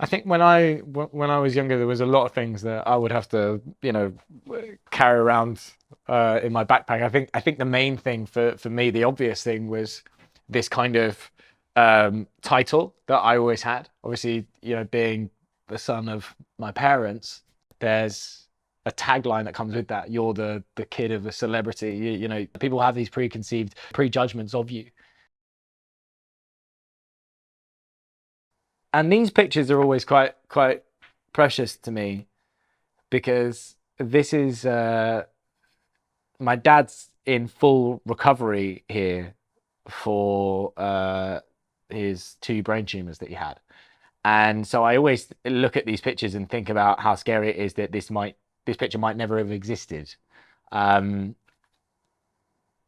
I think when I was younger, there was a lot of things that I would have to, carry around in my backpack. I think the main thing for me, the obvious thing, was this kind of title that I always had. Obviously, being the son of my parents, there's a tagline that comes with that. You're the kid of a celebrity. People have these preconceived prejudgments of you. And these pictures are always quite precious to me because this is my dad's in full recovery here for his two brain tumors that he had. And so I always look at these pictures and think about how scary it is that this picture might never have existed. Um,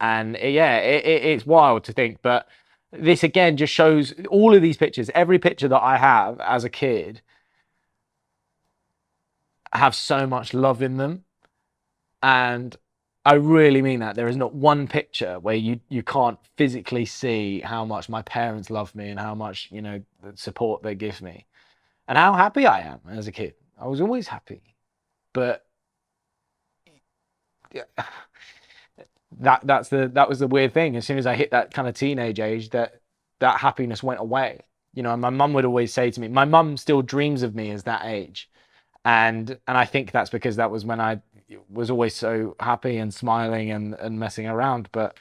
and yeah, it's wild to think, but this again just shows all of these pictures, every picture that I have as a kid have so much love in them. And I really mean that. There is not one picture where you can't physically see how much my parents love me and how much, the support they give me and how happy I am as a kid. I was always happy. But yeah, that was the weird thing. As soon as I hit that kind of teenage age, that happiness went away. My mum would always say to me, my mum still dreams of me as that age. And I think that's because that was when I was always so happy and smiling and messing around. But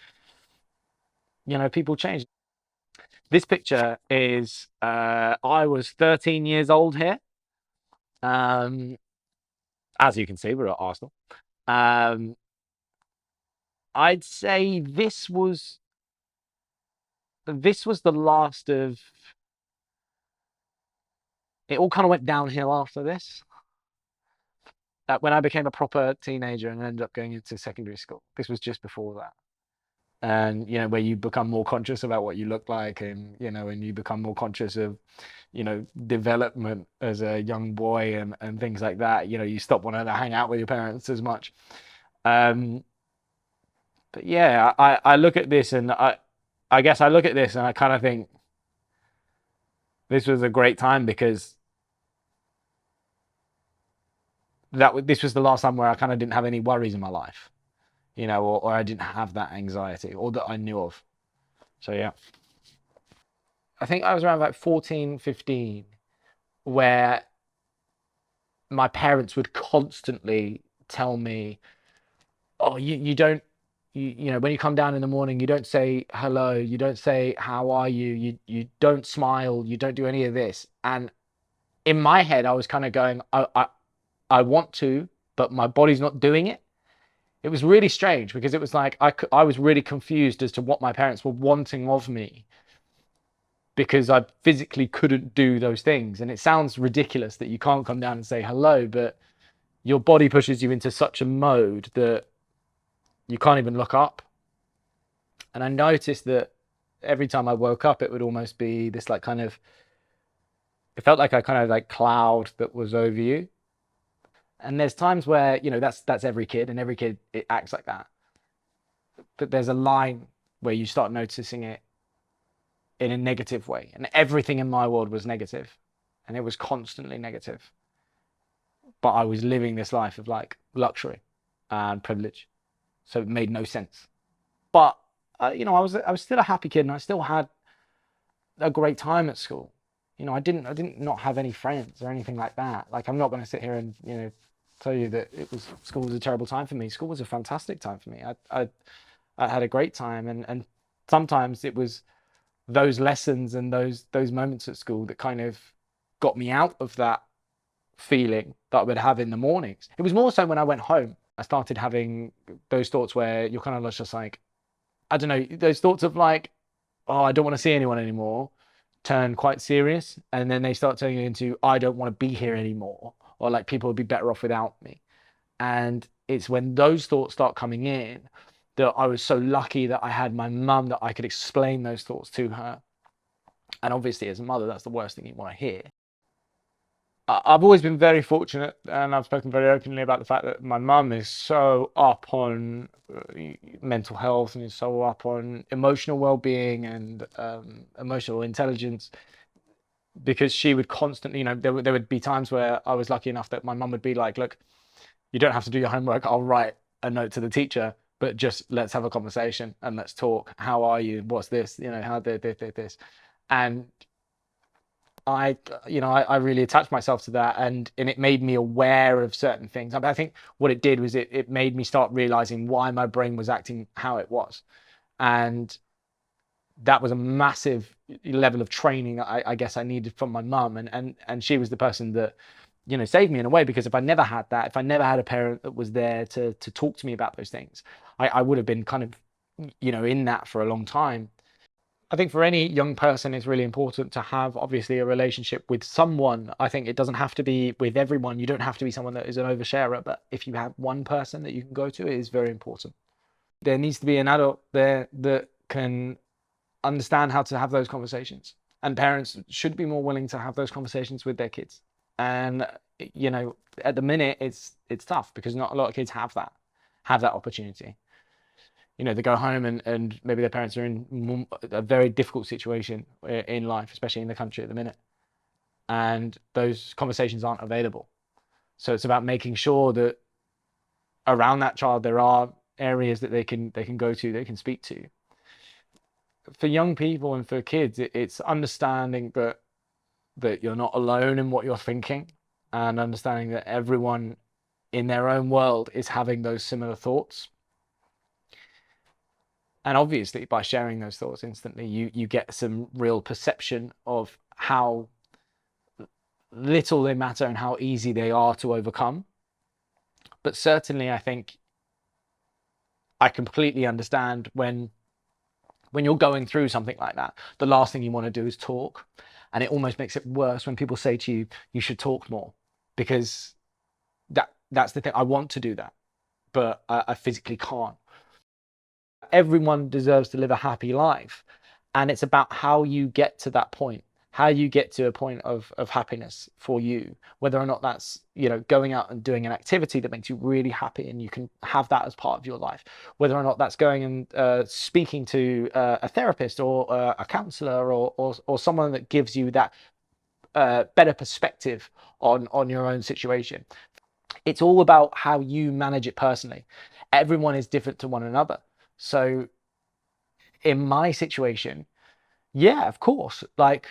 people change. This picture is I was 13 years old here. Um, as you can see, we're at Arsenal. Um, I'd say this was the last of it. All kind of went downhill after this. When I became a proper teenager and ended up going into secondary school, this was just before that. And where you become more conscious about what you look like, and and you become more conscious of development as a young boy and things like that. You stop wanting to hang out with your parents as much. um but yeah, I look at this and I guess I look at this and I kind of think this was a great time because this was the last time where I kind of didn't have any worries in my life, or I didn't have that anxiety or that I knew of. So yeah, I think I was around like 14, 15, where my parents would constantly tell me, "Oh, you don't, when you come down in the morning, you don't say hello, you don't say how are you, you don't smile, you don't do any of this." And in my head, I was kind of going, I want to, but my body's not doing it. It was really strange because it was like I was really confused as to what my parents were wanting of me because I physically couldn't do those things. And it sounds ridiculous that you can't come down and say hello, but your body pushes you into such a mode that you can't even look up. And I noticed that every time I woke up, it would almost be this like kind of, it felt like a kind of like cloud that was over you. And there's times where, that's every kid, and every kid it acts like that. But there's a line where you start noticing it in a negative way. And everything in my world was negative, and it was constantly negative. But I was living this life of like luxury and privilege. So it made no sense. But I was still a happy kid, and I still had a great time at school. I didn't not have any friends or anything like that. Like, I'm not going to sit here and tell you that school was a terrible time for me. School was a fantastic time for me. I had a great time, and sometimes it was those lessons and those moments at school that kind of got me out of that feeling that I would have in the mornings. It was more so when I went home. I started having those thoughts where you're kind of just like, I don't know, those thoughts of like, oh, I don't want to see anyone anymore, turn quite serious. And then they start turning into, I don't want to be here anymore. Or like people would be better off without me. And it's when those thoughts start coming in that I was so lucky that I had my mum that I could explain those thoughts to her. And obviously, as a mother, that's the worst thing you want to hear. I've always been very fortunate, and I've spoken very openly about the fact that my mum is so up on mental health and is so up on emotional well-being and emotional intelligence. because she would constantly, there would be times where I was lucky enough that my mum would be like, look, you don't have to do your homework. I'll write a note to the teacher, but just let's have a conversation and let's talk. How are you? What's this? How this. And I really attached myself to that, and it made me aware of certain things. I think what it did was it made me start realizing why my brain was acting how it was. And that was a massive level of training I guess I needed from my mum, and she was the person that saved me in a way, because if I never had that, if I never had a parent that was there to talk to me about those things, I would have been kind of in that for a long time. I think for any young person, it's really important to have obviously a relationship with someone. I think it doesn't have to be with everyone. You don't have to be someone that is an oversharer, but if you have one person that you can go to, it is very important. There needs to be an adult there that can understand how to have those conversations, and parents should be more willing to have those conversations with their kids. And at the minute it's tough because not a lot of kids have that opportunity. They go home and maybe their parents are in a very difficult situation in life, especially in the country at the minute, and those conversations aren't available. So it's about making sure that around that child there are areas that they can go to, they can speak to. For young people and for kids, it's understanding that you're not alone in what you're thinking, and understanding that everyone in their own world is having those similar thoughts. And obviously, by sharing those thoughts instantly, you get some real perception of how little they matter and how easy they are to overcome. But certainly, I think I completely understand when you're going through something like that, the last thing you want to do is talk. And it almost makes it worse when people say to you, you should talk more, because that's the thing. I want to do that, but I physically can't. Everyone deserves to live a happy life. And it's about how you get to that point, how you get to a point of happiness for you, whether or not that's, going out and doing an activity that makes you really happy and you can have that as part of your life, whether or not that's going and speaking to a therapist or a counselor or someone that gives you that better perspective on your own situation. It's all about how you manage it personally. Everyone is different to one another. So in my situation, yeah, of course, like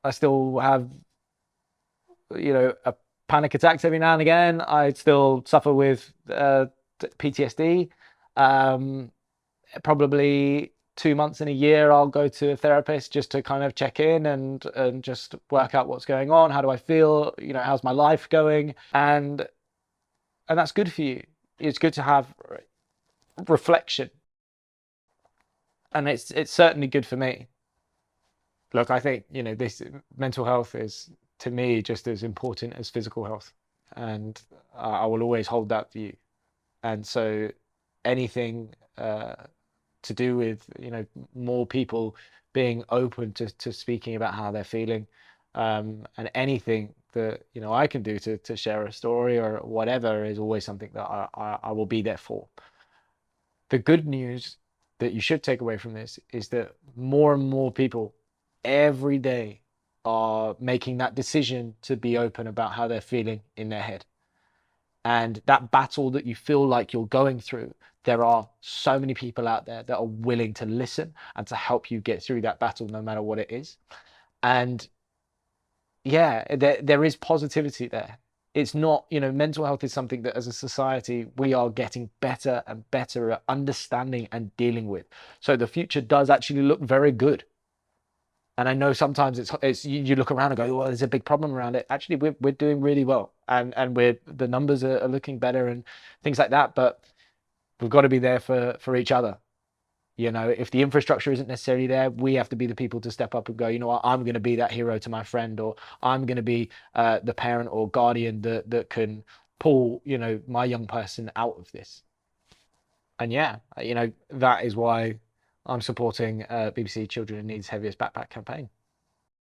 I still have, a panic attacks every now and again. I still suffer with PTSD. Probably 2 months in a year, I'll go to a therapist just to kind of check in and just work out what's going on. How do I feel? How's my life going? And that's good for you. It's good to have reflection, and it's certainly good for me. Look, I think this mental health is, to me, just as important as physical health, and I will always hold that view. And so anything to do with more people being open to speaking about how they're feeling, and anything that I can do to share a story or whatever, is always something that I will be there for. The good news that you should take away from this is that more and more people every day are making that decision to be open about how they're feeling in their head. And that battle that you feel like you're going through, there are so many people out there that are willing to listen and to help you get through that battle, no matter what it is. And yeah, there is positivity there. It's not, mental health is something that as a society, we are getting better and better at understanding and dealing with. So the future does actually look very good. And I know sometimes it's you look around and go, well, there's a big problem around it. Actually, we're doing really well, and the numbers are looking better and things like that. But we've got to be there for each other. If the infrastructure isn't necessarily there, we have to be the people to step up and go, you know what, I'm going to be that hero to my friend, or I'm going to be the parent or guardian that can pull, my young person out of this. And yeah, that is why I'm supporting BBC Children in Need's Heaviest Backpack campaign.